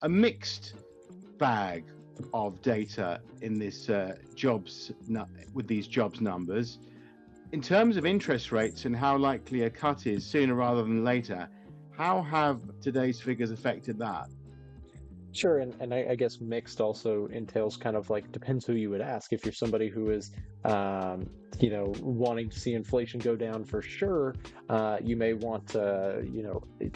a mixed bag of data in this with these jobs numbers. In terms of interest rates and how likely a cut is sooner rather than later, how have today's figures affected that? Sure, and I guess mixed also entails kind of like depends who you would ask. If you're somebody who is, wanting to see inflation go down for sure, you may want,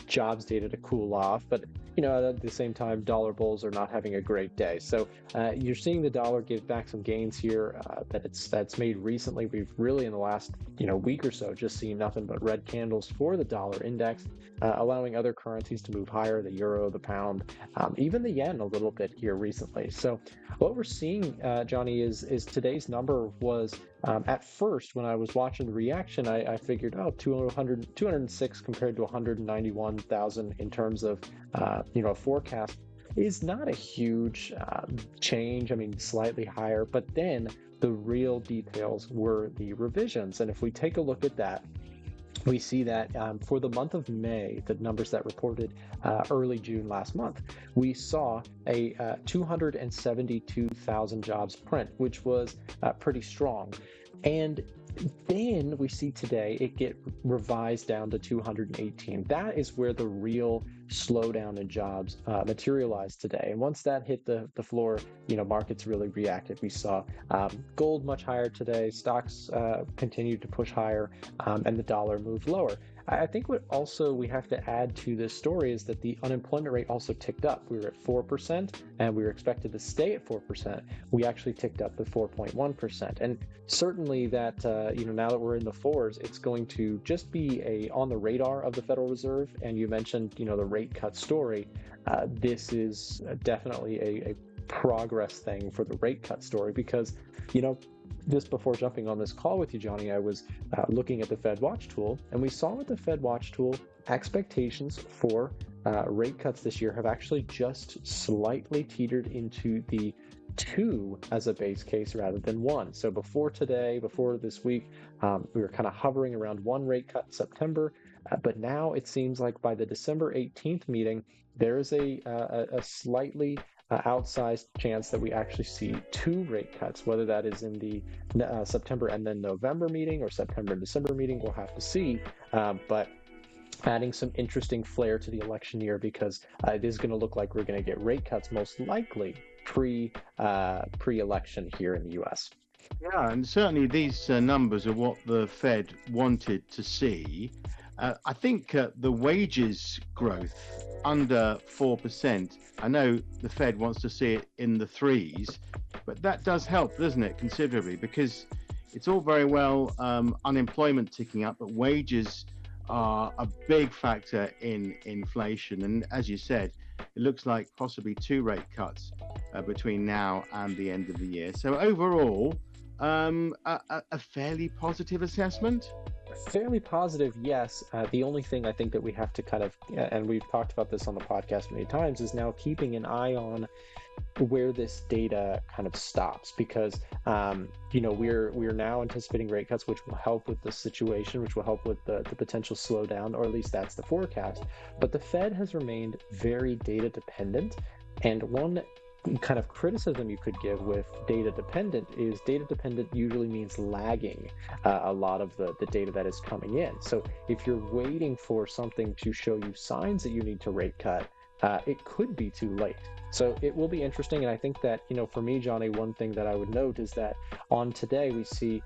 jobs data to cool off. But at the same time, dollar bulls are not having a great day. So you're seeing the dollar give back some gains here that's made recently. We've really in the last week or so just seen nothing but red candles for the dollar index, allowing other currencies to move higher: the euro, the pound, even the yen a little bit here recently. So what we're seeing, Johnny, is today's number was at first when I was watching the reaction, I figured, 206 compared to 191,000 in terms of forecast is not a huge change. I mean, slightly higher, but then the real details were the revisions. And if we take a look at that, we see that for the month of May, the numbers that reported early June last month, we saw a 272,000 jobs print, which was pretty strong. And then we see today it get revised down to 218. That is where the real slowdown in jobs materialized today. And once that hit the floor, markets really reacted. We saw gold much higher today, stocks continued to push higher, and the dollar moved lower. I think what also we have to add to this story is that the unemployment rate also ticked up. We were at 4% and we were expected to stay at 4%. We actually ticked up to 4.1%. And certainly that, now that we're in the fours, it's going to just be on the radar of the Federal Reserve. And you mentioned, the rate cut story. This is definitely a progress thing for the rate cut story because, just before jumping on this call with you, Johnny, I was looking at the Fed Watch tool, and we saw with the Fed Watch tool, expectations for rate cuts this year have actually just slightly teetered into the 2 as a base case rather than 1. So before this week, we were kind of hovering around 1 rate cut in September, but now it seems like by the December 18th meeting, there is a slightly outsized chance that we actually see 2 rate cuts, whether that is in the September and then November meeting or September and December meeting, we'll have to see. But adding some interesting flair to the election year because it is going to look like we're going to get rate cuts most likely pre-election here in the U.S. Yeah, and certainly these numbers are what the Fed wanted to see. I think the wages growth under 4%, I know the Fed wants to see it in the 3s, but that does help, doesn't it, considerably, because it's all very well unemployment ticking up, but wages are a big factor in inflation. And as you said, it looks like possibly 2 rate cuts between now and the end of the year. So overall, a fairly positive assessment? Fairly positive, yes. The only thing I think that we have to kind of, and we've talked about this on the podcast many times, is now keeping an eye on where this data kind of stops because, we're now anticipating rate cuts, which will help with the situation, which will help with the potential slowdown, or at least that's the forecast. But the Fed has remained very data dependent. And one kind of criticism you could give with data dependent is data dependent usually means lagging a lot of the data that is coming in. So if you're waiting for something to show you signs that you need to rate cut, it could be too late. So it will be interesting. And I think that, for me, Johnny, one thing that I would note is that on today, we see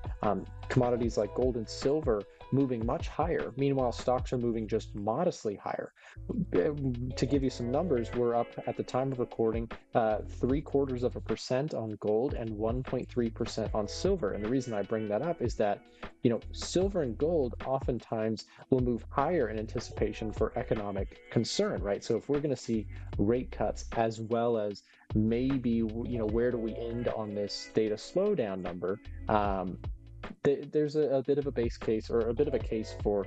commodities like gold and silver moving much higher. Meanwhile, stocks are moving just modestly higher. To give you some numbers, we're up at the time of recording 0.75% on gold and 1.3% on silver. And the reason I bring that up is that, silver and gold oftentimes will move higher in anticipation for economic concern, right? So if we're going to see rate cuts as well as maybe, where do we end on this data slowdown number? There's a bit of a base case or a bit of a case for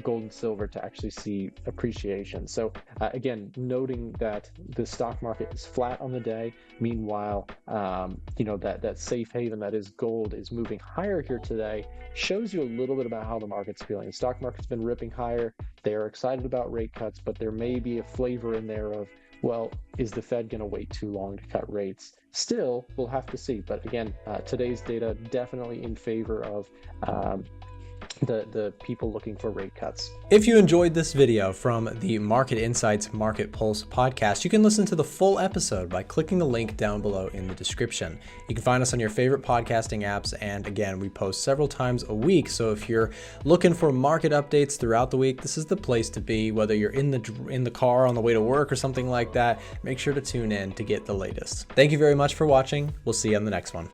gold and silver to actually see appreciation. So again, noting that the stock market is flat on the day. Meanwhile, that safe haven that is gold is moving higher here today shows you a little bit about how the market's feeling. The stock market's been ripping higher. They are excited about rate cuts, but there may be a flavor in there of well, is the Fed going to wait too long to cut rates? Still, we'll have to see. But again, today's data definitely in favor of the people looking for rate cuts. If you enjoyed this video from the Market Insights Market Pulse podcast, you can listen to the full episode by clicking the link down below in the description. You can find us on your favorite podcasting apps, and again, we post several times a week, so if you're looking for market updates throughout the week, this is the place to be. Whether you're in the car on the way to work or something like that, make sure to tune in to get the latest. Thank you very much for watching. We'll see you on the next one.